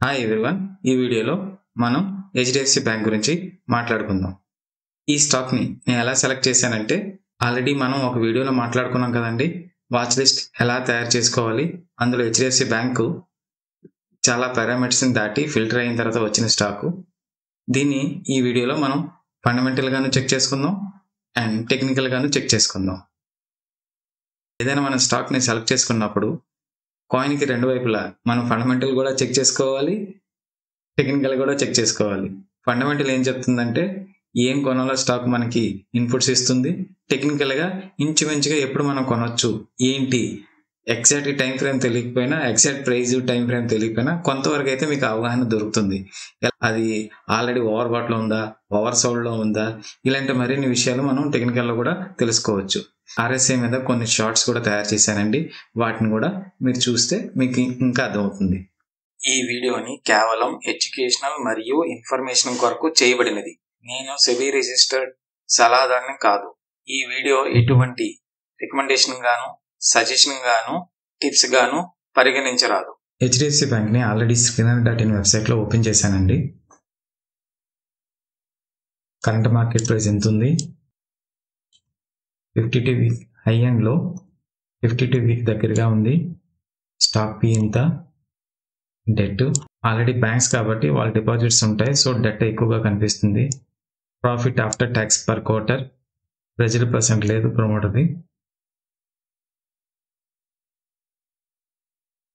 Hi everyone, ఈ వీడియోలో మనం హెచ్డిఎఫ్సి బ్యాంక్ గురించి మాట్లాడుకుందాం. ఈ స్టాక్ని నేను ఎలా సెలెక్ట్ చేశానంటే, ఆల్రెడీ మనం ఒక వీడియోలో మాట్లాడుకున్నాం కదండి, వాచ్ లిస్ట్ ఎలా తయారు చేసుకోవాలి. అందులో హెచ్డిఎఫ్సి బ్యాంకు చాలా పారామీటర్స్ని దాటి ఫిల్టర్ అయిన తర్వాత వచ్చిన స్టాకు. దీన్ని ఈ వీడియోలో మనం ఫండమెంటల్గాను చెక్ చేసుకుందాం అండ్ టెక్నికల్గాను చెక్ చేసుకుందాం. ఏదైనా మనం స్టాక్ని సెలెక్ట్ చేసుకున్నప్పుడు కాయిన్కి రెండు వైపులా మనం ఫండమెంటల్ కూడా చెక్ చేసుకోవాలి, టెక్నికల్ కూడా చెక్ చేసుకోవాలి. ఫండమెంటల్ ఏం చెప్తుందంటే ఏం కొనాలో స్టాక్ మనకి ఇన్పుట్స్ ఇస్తుంది. టెక్నికల్గా ఇంచుమించుగా ఎప్పుడు మనం కొనవచ్చు ఏంటి ఎగ్జాక్ట్ టైం ఫ్రేమ్ తెలియకపోయినా, ఎగ్జాక్ట్ ప్రైస్ టైం ఫ్రేమ్ తెలియకపోయినా కొంతవరకు అయితే మీకు అవగాహన దొరుకుతుంది. అది ఆల్రెడీ ఓవర్ బాట్లో ఉందా, ఓవర్ సోల్డ్లో ఉందా, ఇలాంటి మరిన్ని విషయాలు మనం టెక్నికల్లో కూడా తెలుసుకోవచ్చు. ఆర్ఎస్ఐ మీద కొన్ని షార్ట్స్ కూడా తయారు చేశానండి, వాటిని కూడా మీరు చూస్తే మీకు ఇంకా అర్థమవుతుంది. ఈ వీడియోని కేవలం ఎడ్యుకేషనల్ మరియు ఇన్ఫర్మేషన్ కొరకు చేయబడినది. నేను సెబీ రిజిస్టర్డ్ సలహాదారుని కాదు. ఈ వీడియో ఎటువంటి రికమెండేషన్ గాను, సజెషన్ గాను, టిప్స్ గాను పరిగణించరాదు. హెచ్డిఎఫ్సి బ్యాంక్ని ఆల్రెడీ screener.in వెబ్సైట్లో ఓపెన్ చేశానండి. కరెంట్ మార్కెట్ ప్రైస్ ఎంత ఉంది, 52 వీక్ హై అండ్ లో, 52 వీక్ దగ్గరగా ఉంది, స్టాక్ పి ఎంత, డెట్. ఆల్రెడీ బ్యాంక్స్ కాబట్టి వాళ్ళ డిపాజిట్స్ ఉంటాయి, సో డెట్ ఎక్కువగా కనిపిస్తుంది. Profit after tax per quarter pressure percent లేదు ప్రమోటర్ది.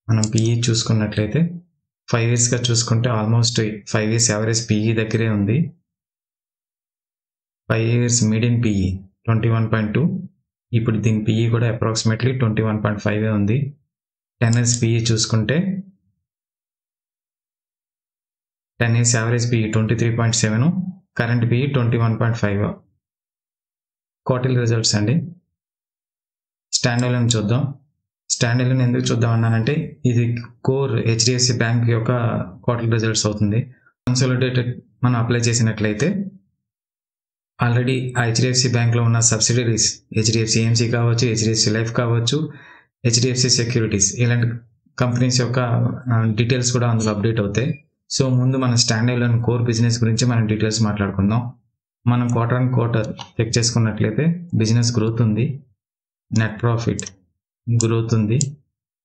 మనం పిఈ చూసుకున్నట్లయితే 5 yearsగా చూసుకుంటే ఆల్మోస్ట్ 5 years యావరేజ్ పిఈ దగ్గరే ఉంది. 5 years మీడియన్ పిఈ 21.2. ఇప్పుడు దీని పిఈ కూడా అప్రాక్సిమేట్లీ 21.5 ఉంది. 10 years పిఈ చూసుకుంటే 10 years average PE 23.7, current PE 21.5. Quarterly results అండి. స్టాండ్ అలోన్ చూద్దాం. స్టాండ్ అలోన్ ఎందుకు చూద్దాం అన్నానంటే ఇది కోర్ హెచ్డిఎఫ్సి బ్యాంక్ యొక్క క్వార్టర్లీ రిజల్ట్స్ అవుతుంది. కన్సాలిడేటెడ్ మనం అప్లై చేసినట్లయితే ఆల్రెడీ హెచ్డిఎఫ్సి బ్యాంక్లో ఉన్న సబ్సిడరీస్ హెచ్డిఎఫ్సి ఏఎంసీ కావచ్చు, హెచ్డిఎఫ్సి లైఫ్ కావచ్చు, హెచ్డిఎఫ్సి సెక్యూరిటీస్, ఇలాంటి కంపెనీస్ యొక్క డీటెయిల్స్ కూడా అందులో అప్డేట్ అవుతాయి. సో ముందు మన స్టాండ్ అలోన్ కోర్ బిజినెస్ గురించి మనం డీటెయిల్స్ మాట్లాడుకుందాం. మనం క్వార్టర్ అండ్ క్వార్టర్ చెక్ చేసుకున్నట్లయితే బిజినెస్ గ్రోత్ ఉంది, నెట్ ప్రాఫిట్ గ్రోత్ ఉంది,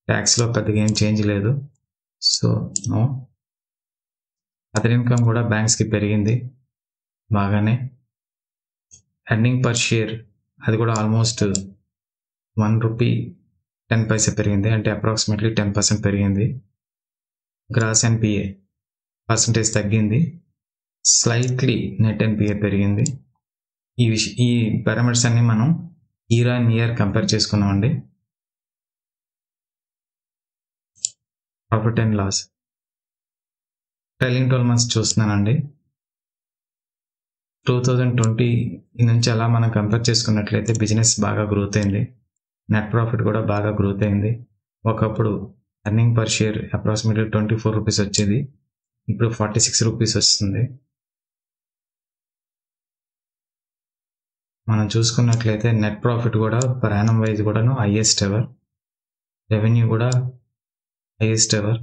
ట్యాక్స్లో పెద్దగా ఏం చేంజ్ లేదు. So no. అదర్ ఇన్కమ్ కూడా బ్యాంక్స్కి పెరిగింది బాగానే. ఎర్నింగ్ పర్ షేర్ అది కూడా ఆల్మోస్ట్ ₹1.10 పెరిగింది, అంటే అప్రాక్సిమేట్లీ 10% పెరిగింది. గ్రాస్ ఎన్పిఏ పర్సంటేజ్ తగ్గింది, స్లైట్లీ నెట్ ఎన్పిఏ పెరిగింది. ఈ పారామీటర్స్ అన్ని మనం ఇయర్ ఆన్ ఇయర్ కంపేర్ చేసుకున్నామండి. Profit and loss trailing 12 months చూస్తున్నానండి. 2020 నుంచి అలా మనం కంపేర్ చేసుకున్నట్లయితే బిజినెస్ బాగా గ్రోత్ అయింది, నెట్ ప్రాఫిట్ కూడా బాగా గ్రోత్ అయింది. ఒకప్పుడు ఎర్నింగ్ పర్ షేర్ అప్రాక్సిమేట్లీ ₹24 వచ్చేది, ఇప్పుడు ₹46 వస్తుంది. మనం చూసుకున్నట్లయితే నెట్ ప్రాఫిట్ కూడా పర్ యానం వైజ్ కూడాను హైయెస్ట్ ఎవర్, రెవెన్యూ కూడా highest ever.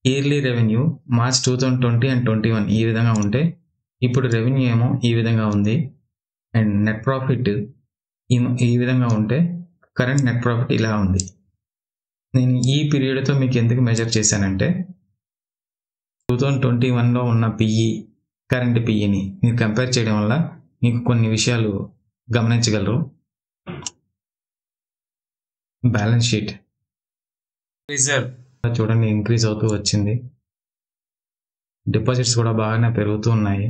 Yearly revenue March 2020 and 21 ఈ విధంగా ఉంటే ఇప్పుడు రెవెన్యూ ఏమో ఈ విధంగా ఉంది, అండ్ నెట్ ప్రాఫిట్ ఈ విధంగా ఉంటే కరెంట్ నెట్ ప్రాఫిట్ ఇలా ఉంది. నేను ఈ పీరియడ్తో మీకు ఎందుకు మెజర్ చేశానంటే 2021లో ఉన్న పిఈ కరెంట్ పిఈని మీరు కంపేర్ చేయడం వల్ల మీకు కొన్ని విషయాలు గమనించగలరు. బ్యాలెన్స్ షీట్ రిజర్వ్ చూడండి ఇంక్రీజ్ అవుతూ వచ్చింది, డిపాజిట్స్ కూడా బాగానే పెరుగుతూ ఉన్నాయి.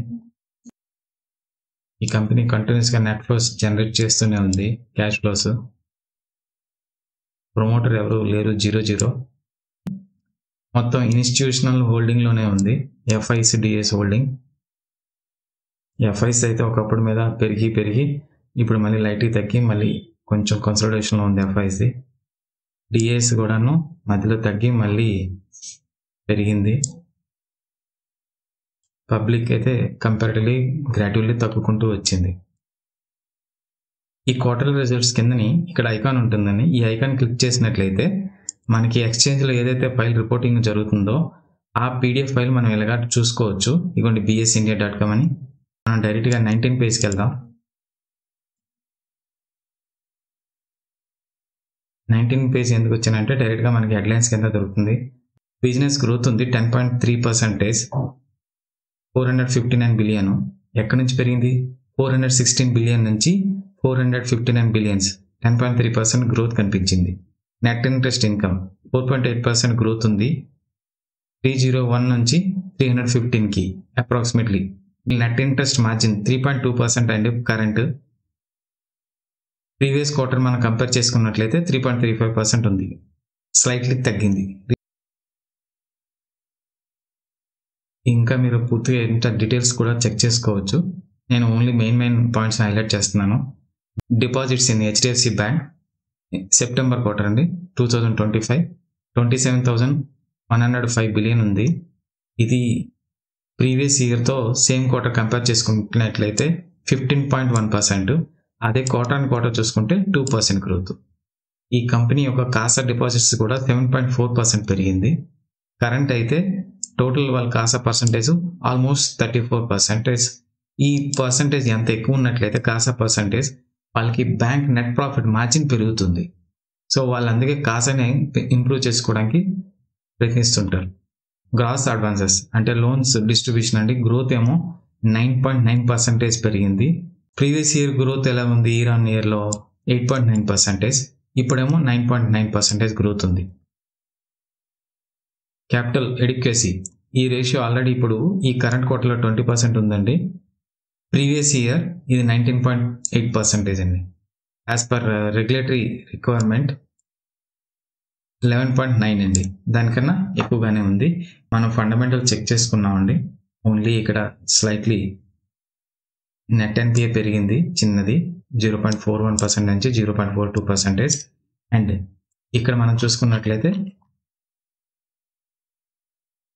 ఈ కంపెనీ కంటిన్యూస్గా నెట్ ఫ్లోస్ జనరేట్ చేస్తూనే ఉంది, క్యాష్ ఫ్లోస్. ప్రమోటర్ ఎవరు లేరు, 0. మొత్తం ఇన్స్టిట్యూషనల్ హోల్డింగ్లోనే ఉంది, ఎఫ్ఐస్ డిఎస్ హోల్డింగ్. ఎఫ్ఐస్ అయితే ఒకప్పుడు మీద పెరిగి ఇప్పుడు మళ్ళీ లైట్గా తగ్గి మళ్ళీ కొంచెం కన్సల్టేషన్లో ఉంది ఎఫ్ఐసి. డిఎస్ కూడాను మధ్యలో తగ్గి మళ్ళీ పెరిగింది. పబ్లిక్ అయితే కంపారిటివ్లీ గ్రాడ్యువల్లీ తగ్గుకుంటూ వచ్చింది. ఈ క్వార్టర్లీ రిజల్ట్స్ కిందని ఇక్కడ ఐకాన్ ఉంటుందని, ఈ ఐకాన్ క్లిక్ చేసినట్లయితే మనకి ఎక్స్చేంజ్లో ఏదైతే ఫైల్ రిపోర్టింగ్ జరుగుతుందో ఆ పీడిఎఫ్ ఫైల్ మనం ఇలాగా చూసుకోవచ్చు. ఇదిగోండి bsindia.com అని. మనం డైరెక్ట్గా 19 పేజ్కి వెళ్దాం. 19 పేజ్ ఎందుకు వచ్చానంటే డైరెక్ట్గా మనకి హెడ్లైన్స్ కింద దొరుకుతుంది. బిజినెస్ గ్రోత్ ఉంది 10.3%, 459 బిలియన్. ఎక్కడి నుంచి పెరిగింది? 416 బిలియన్ నుంచి 459 బిలియన్స్, 10.3% గ్రోత్ కనిపించింది. నెట్ ఇంట్రెస్ట్ ఇన్కమ్ 4.8% గ్రోత్ ఉంది. 301 నుంచి 315కి అప్రాక్సిమేట్లీ. నెట్ ఇంట్రెస్ట్ మార్జిన్ 3.2% అండి కరెంట్. ప్రీవియస్ క్వార్టర్ మనం కంపేర్ చేసుకున్నట్లయితే 3.35% ఉంది, స్లైట్లీ తగ్గింది. ఇంకా మీరు పూర్తిగా డీటెయిల్స్ కూడా చెక్ చేసుకోవచ్చు. నేను ఓన్లీ మెయిన్ పాయింట్స్ హైలైట్ చేస్తున్నాను. Deposits in HDFC bank September quarter అండి 2025 27,105 బిలియన్ ఉంది. ఇది ప్రీవియస్ ఇయర్తో సేమ్ క్వార్టర్ కంపేర్ చేసుకున్నట్లయితే 15.1%. అదే క్వార్టర్ చూసుకుంటే 2% గ్రోత్. ఈ కంపెనీ యొక్క కాసా డిపాజిట్స్ కూడా 7.4% పెరిగింది. కరెంట్ అయితే టోటల్ వాళ్ళ కాసా పర్సంటేజ్ ఆల్మోస్ట్ 34%. ఈ పర్సంటేజ్ ఎంత ఎక్కువ ఉన్నట్లయితే కాసా పర్సంటేజ్, వాళ్ళకి బ్యాంక్ నెట్ ప్రాఫిట్ మార్జిన్ పెరుగుతుంది. సో వాళ్ళు అందుకే కాసాని ఇంప్రూవ్ చేసుకోవడానికి ప్రయత్నిస్తుంటారు. గ్రాస్ అడ్వాన్సెస్ అంటే లోన్స్ డిస్ట్రిబ్యూషన్ అండి. గ్రోత్ ఏమో 9.9% పెరిగింది. ప్రీవియస్ ఇయర్ గ్రోత్ ఎలా ఉంది? ఇయర్ ఆన్ ఇయర్లో 8.9%, ఇప్పుడేమో 9.9% గ్రోత్ ఉంది. క్యాపిటల్ ఎడిక్వసీ ఈ రేషియో ఆల్రెడీ ఇప్పుడు ఈ కరెంట్ క్వార్టర్లో 20% ఉందండి. ప్రీవియస్ ఇయర్ ఇది 19.8% అండి. యాజ్ పర్ రెగ్యులేటరీ రిక్వైర్మెంట్ 11.9 అండి, దానికన్నా ఎక్కువగానే ఉంది. మనం ఫండమెంటల్ చెక్ చేసుకున్నామండి. ఓన్లీ ఇక్కడ స్లైట్లీ నెట్ ఎన్పిఏ పెరిగింది, చిన్నది 0.41% నుంచి 0.42%. అండ్ ఇక్కడ మనం చూసుకున్నట్లయితే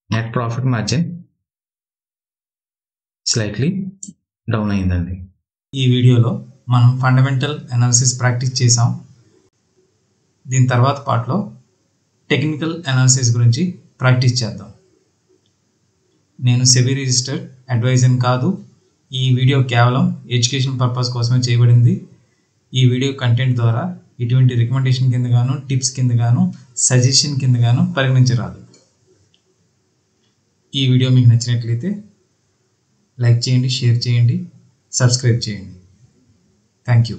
net profit margin slightly down అయిందండి. ఈ వీడియోలో మనం ఫండమెంటల్ అనాలిసిస్ ప్రాక్టీస్ చేసాం. దీని తర్వాత పార్ట్లో టెక్నికల్ అనాలిసిస్ గురించి ప్రాక్టీస్ చేద్దాం. నేను సెబీ రిజిస్టర్డ్ అడ్వైజర్ కాదు. ఈ వీడియో కేవలం ఎడ్యుకేషన్ పర్పస్ కోసమే చేయబడింది. ఈ వీడియో కంటెంట్ ద్వారా ఇటువంటి రికమెండేషన్ కింద గాను, టిప్స్ కింద గాను, సజెషన్ కింద గాను పరిగణించరాదు. ఈ వీడియో మీకు నచ్చినట్లయితే లైక్ చేయండి, షేర్ చేయండి, సబ్స్క్రైబ్ చేయండి. Thank you.